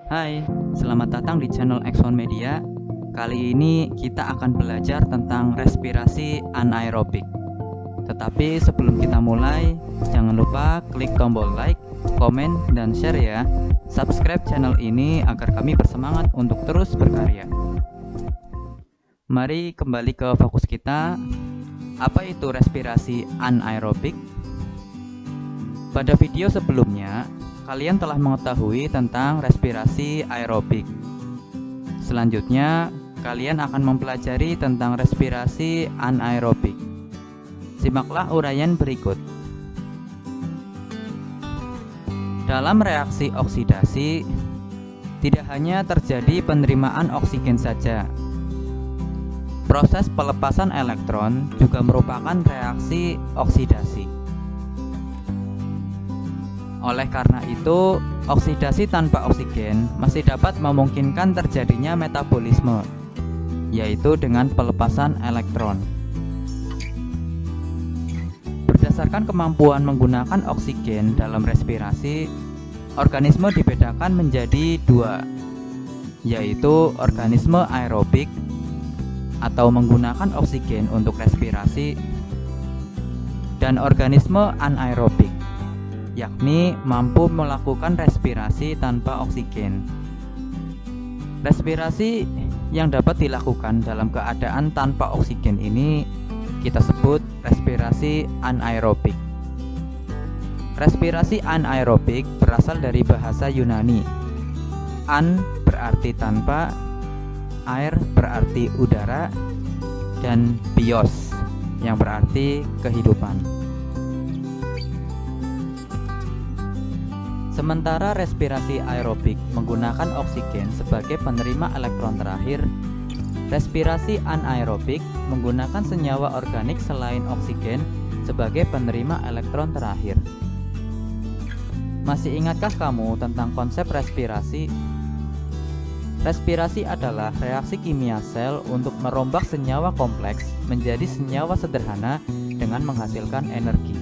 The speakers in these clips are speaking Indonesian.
Hai, selamat datang di channel Exxon Media. Kali ini kita akan belajar tentang respirasi anaerobik. Tetapi sebelum kita mulai, jangan lupa klik tombol like, komen, dan share ya. Subscribe channel ini agar kami bersemangat untuk terus berkarya. Mari kembali ke fokus kita. Apa itu respirasi anaerobik? Pada video sebelumnya, kalian telah mengetahui tentang respirasi aerobik. Selanjutnya, kalian akan mempelajari tentang respirasi anaerobik. Simaklah uraian berikut. Dalam reaksi oksidasi, tidak hanya terjadi penerimaan oksigen saja. Proses pelepasan elektron juga merupakan reaksi oksidasi. Oleh karena itu, oksidasi tanpa oksigen masih dapat memungkinkan terjadinya metabolisme, yaitu dengan pelepasan elektron. Berdasarkan kemampuan menggunakan oksigen dalam respirasi, organisme dibedakan menjadi dua, yaitu organisme aerobik atau menggunakan oksigen untuk respirasi, dan organisme anaerobik, yakni mampu melakukan respirasi tanpa oksigen. Respirasi yang dapat dilakukan dalam keadaan tanpa oksigen ini kita sebut respirasi anaerobik. Respirasi anaerobik berasal dari bahasa Yunani. An berarti tanpa, air berarti udara, dan bios yang berarti kehidupan. Sementara respirasi aerobik menggunakan oksigen sebagai penerima elektron terakhir, respirasi anaerobik menggunakan senyawa organik selain oksigen sebagai penerima elektron terakhir. Masih ingatkah kamu tentang konsep respirasi? Respirasi adalah reaksi kimia sel untuk merombak senyawa kompleks menjadi senyawa sederhana dengan menghasilkan energi.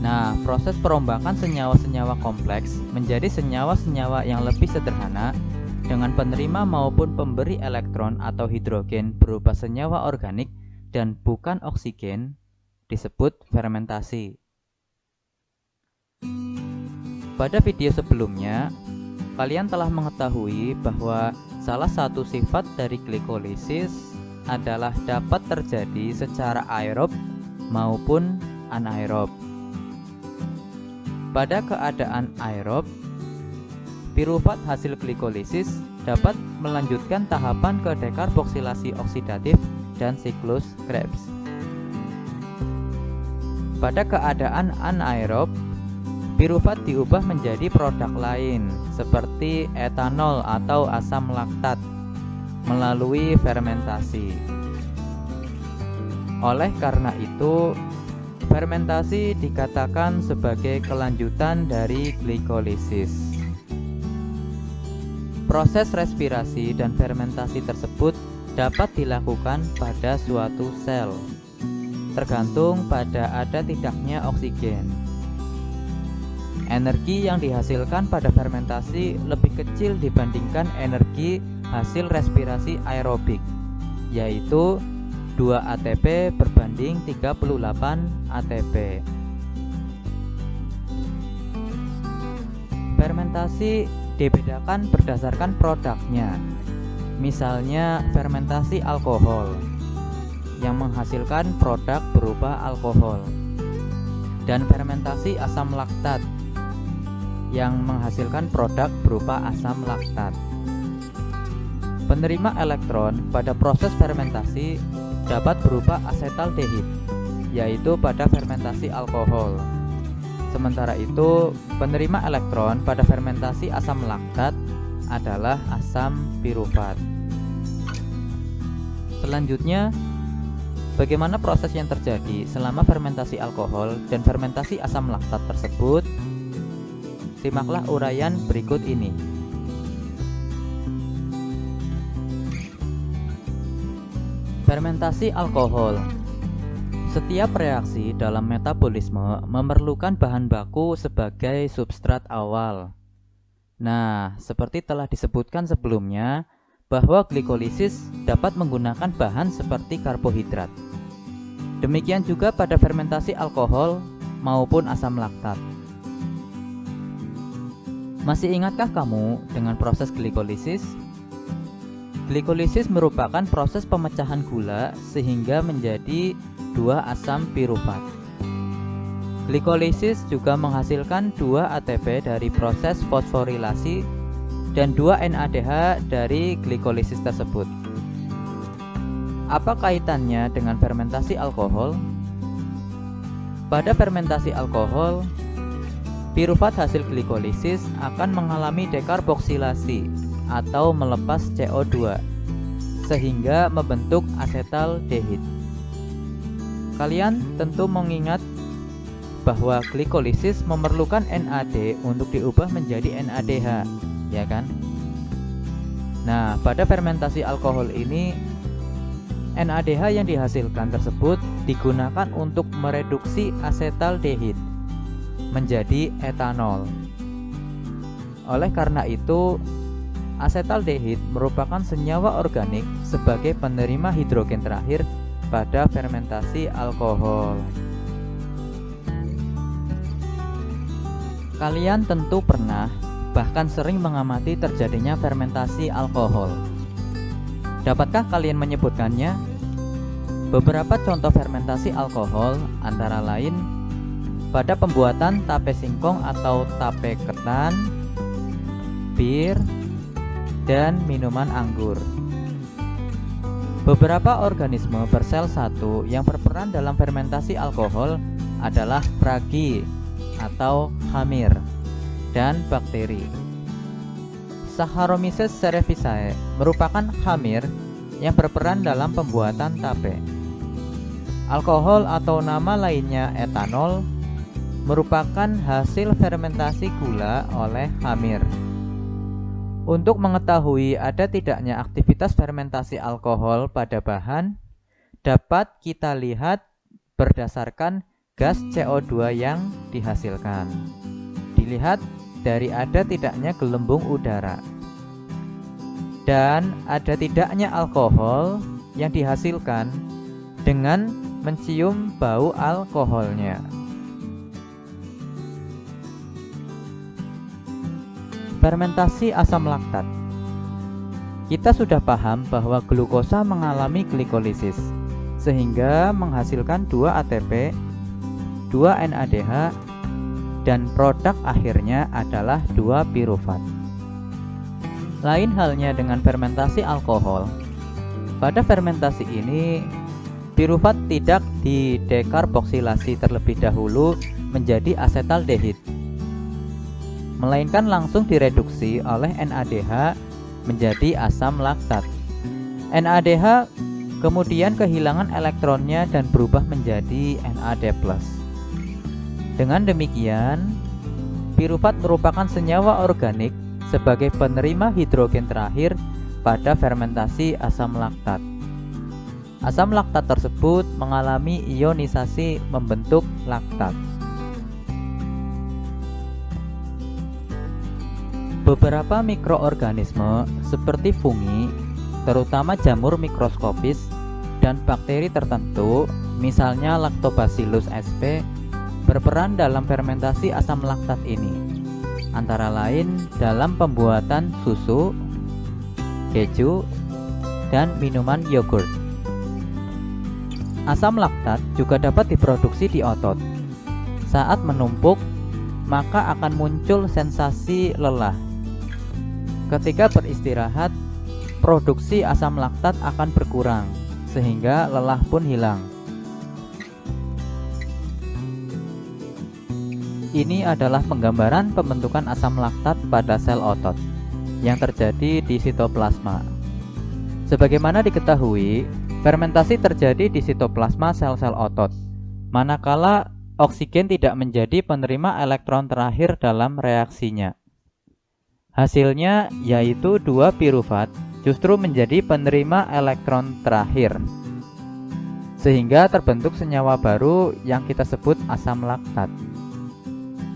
Nah, proses perombakan senyawa-senyawa kompleks menjadi senyawa-senyawa yang lebih sederhana dengan penerima maupun pemberi elektron atau hidrogen berupa senyawa organik dan bukan oksigen disebut fermentasi. Pada video sebelumnya, kalian telah mengetahui bahwa salah satu sifat dari glikolisis adalah dapat terjadi secara aerob maupun anaerob. Pada keadaan aerob, pirufat hasil glikolisis dapat melanjutkan tahapan ke dekarboksilasi oksidatif dan siklus Krebs. Pada keadaan anaerob, pirufat diubah menjadi produk lain seperti etanol atau asam laktat melalui fermentasi. Oleh karena itu, fermentasi dikatakan sebagai kelanjutan dari glikolisis. Proses respirasi dan fermentasi tersebut dapat dilakukan pada suatu sel, tergantung pada ada tidaknya oksigen. Energi yang dihasilkan pada fermentasi lebih kecil dibandingkan energi hasil respirasi aerobik, yaitu 2 ATP berbanding 38 ATP. Fermentasi dibedakan berdasarkan produknya. Misalnya fermentasi alkohol yang menghasilkan produk berupa alkohol, dan fermentasi asam laktat yang menghasilkan produk berupa asam laktat. Penerima elektron pada proses fermentasi dapat berupa asetaldehid, yaitu pada fermentasi alkohol. Sementara itu, penerima elektron pada fermentasi asam laktat adalah asam pirufat. Selanjutnya, bagaimana proses yang terjadi selama fermentasi alkohol dan fermentasi asam laktat tersebut? Simaklah uraian berikut ini. Fermentasi alkohol. Setiap reaksi dalam metabolisme memerlukan bahan baku sebagai substrat awal. Nah, seperti telah disebutkan sebelumnya, bahwa glikolisis dapat menggunakan bahan seperti karbohidrat. Demikian juga pada fermentasi alkohol maupun asam laktat. Masih ingatkah kamu dengan proses glikolisis? Glikolisis merupakan proses pemecahan gula sehingga menjadi 2 asam pirufat. Glikolisis juga menghasilkan 2 ATP dari proses fosforilasi dan 2 NADH dari glikolisis tersebut. Apa kaitannya dengan fermentasi alkohol? Pada fermentasi alkohol, pirufat hasil glikolisis akan mengalami dekarboksilasi atau melepas CO2 sehingga membentuk asetaldehid. Kalian tentu mengingat bahwa glikolisis memerlukan NAD untuk diubah menjadi NADH, ya kan? Nah, pada fermentasi alkohol ini NADH yang dihasilkan tersebut digunakan untuk mereduksi asetaldehid menjadi etanol. Oleh karena itu, asetaldehid merupakan senyawa organik sebagai penerima hidrogen terakhir pada fermentasi alkohol. Kalian tentu pernah, bahkan sering mengamati terjadinya fermentasi alkohol. Dapatkah kalian menyebutkannya? Beberapa contoh fermentasi alkohol antara lain pada pembuatan tape singkong atau tape ketan, bir, dan minuman anggur. Beberapa organisme bersel satu yang berperan dalam fermentasi alkohol adalah pragi atau hamir dan bakteri. Saccharomyces cerevisiae merupakan hamir yang berperan dalam pembuatan tape. Alkohol atau nama lainnya etanol merupakan hasil fermentasi gula oleh hamir. Untuk mengetahui ada tidaknya aktivitas fermentasi alkohol pada bahan, dapat kita lihat berdasarkan gas CO2 yang dihasilkan. Dilihat dari ada tidaknya gelembung udara dan ada tidaknya alkohol yang dihasilkan dengan mencium bau alkoholnya. Fermentasi asam laktat. Kita sudah paham bahwa glukosa mengalami glikolisis sehingga menghasilkan 2 ATP, 2 NADH, dan produk akhirnya adalah 2 pirufat. Lain halnya dengan fermentasi alkohol. Pada fermentasi ini, pirufat tidak didekarboksilasi terlebih dahulu menjadi asetaldehid, melainkan langsung direduksi oleh NADH menjadi asam laktat. NADH kemudian kehilangan elektronnya dan berubah menjadi NAD+. Dengan demikian, pirufat merupakan senyawa organik sebagai penerima hidrogen terakhir pada fermentasi asam laktat. Asam laktat tersebut mengalami ionisasi membentuk laktat. Beberapa mikroorganisme seperti fungi, terutama jamur mikroskopis, dan bakteri tertentu, misalnya Lactobacillus sp, berperan dalam fermentasi asam laktat ini, antara lain dalam pembuatan susu, keju, dan minuman yogurt. Asam laktat juga dapat diproduksi di otot. Saat menumpuk, maka akan muncul sensasi lelah. Ketika beristirahat, produksi asam laktat akan berkurang, sehingga lelah pun hilang. Ini adalah penggambaran pembentukan asam laktat pada sel otot yang terjadi di sitoplasma. Sebagaimana diketahui, fermentasi terjadi di sitoplasma sel-sel otot, manakala oksigen tidak menjadi penerima elektron terakhir dalam reaksinya. Hasilnya yaitu 2 pirufat justru menjadi penerima elektron terakhir, sehingga terbentuk senyawa baru yang kita sebut asam laktat.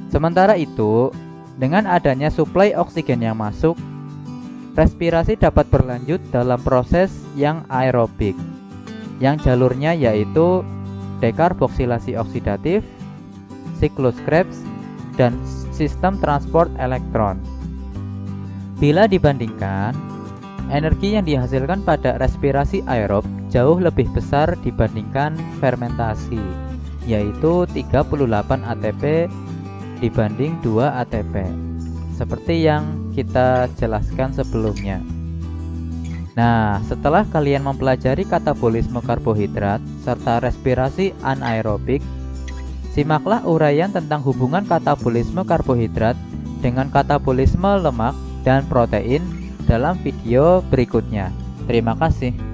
Sementara itu, Dengan adanya suplai oksigen yang masuk, respirasi dapat berlanjut dalam proses yang aerobik, yang jalurnya yaitu dekarboksilasi oksidatif, siklus Krebs, dan sistem transport elektron. Bila dibandingkan, energi yang dihasilkan pada respirasi aerob jauh lebih besar dibandingkan fermentasi, yaitu 38 ATP dibanding 2 ATP, seperti yang kita jelaskan sebelumnya. Nah, setelah kalian mempelajari katabolisme karbohidrat serta respirasi anaerobik, simaklah uraian tentang hubungan katabolisme karbohidrat dengan katabolisme lemak dan protein dalam video berikutnya. Terima kasih.